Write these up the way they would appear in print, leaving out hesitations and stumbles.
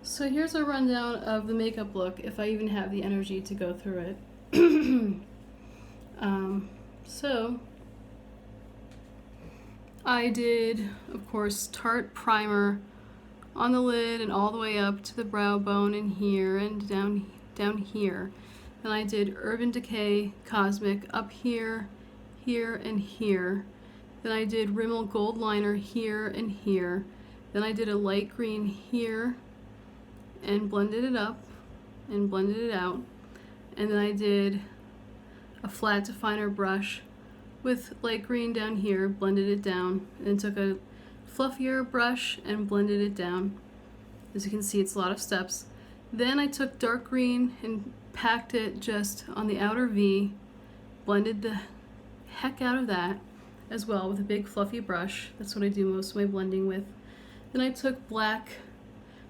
So here's a rundown of the makeup look, if I even have the energy to go through it. So I did, of course, Tarte primer on the lid and all the way up to the brow bone and here and down here. Then I did Urban Decay Cosmic up here, here, and here. Then I did Rimmel Gold Liner here and here. Then I did a light green here and blended it up and blended it out. And then I did a flat definer brush with light green down here, blended it down, and took a fluffier brush and blended it down. As you can see, it's a lot of steps. Then I took dark green and packed it just on the outer V, blended the heck out of that as well with a big fluffy brush. That's what I do most of my blending with. Then I took black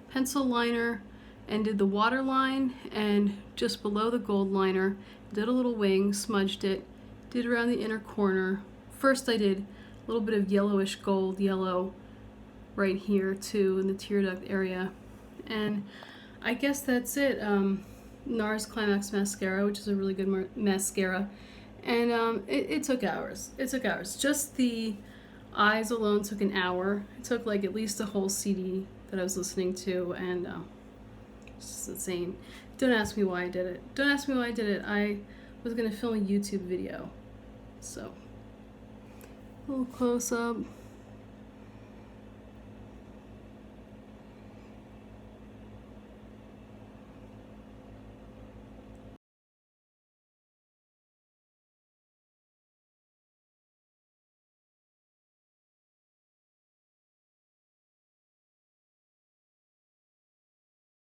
pencil liner and did the waterline, and just below the gold liner did a little wing, smudged it, did around the inner corner. First I did a little bit of yellowish gold yellow right here too in the tear duct area. And I guess that's it. NARS Climax mascara, which is a really good mascara, and it took hours. It took hours. Just the eyes alone took an hour. It took like at least a whole CD that I was listening to, and it's just insane. Don't ask me why I did it. Don't ask me why I did it. I was gonna film a YouTube video, so a little close up.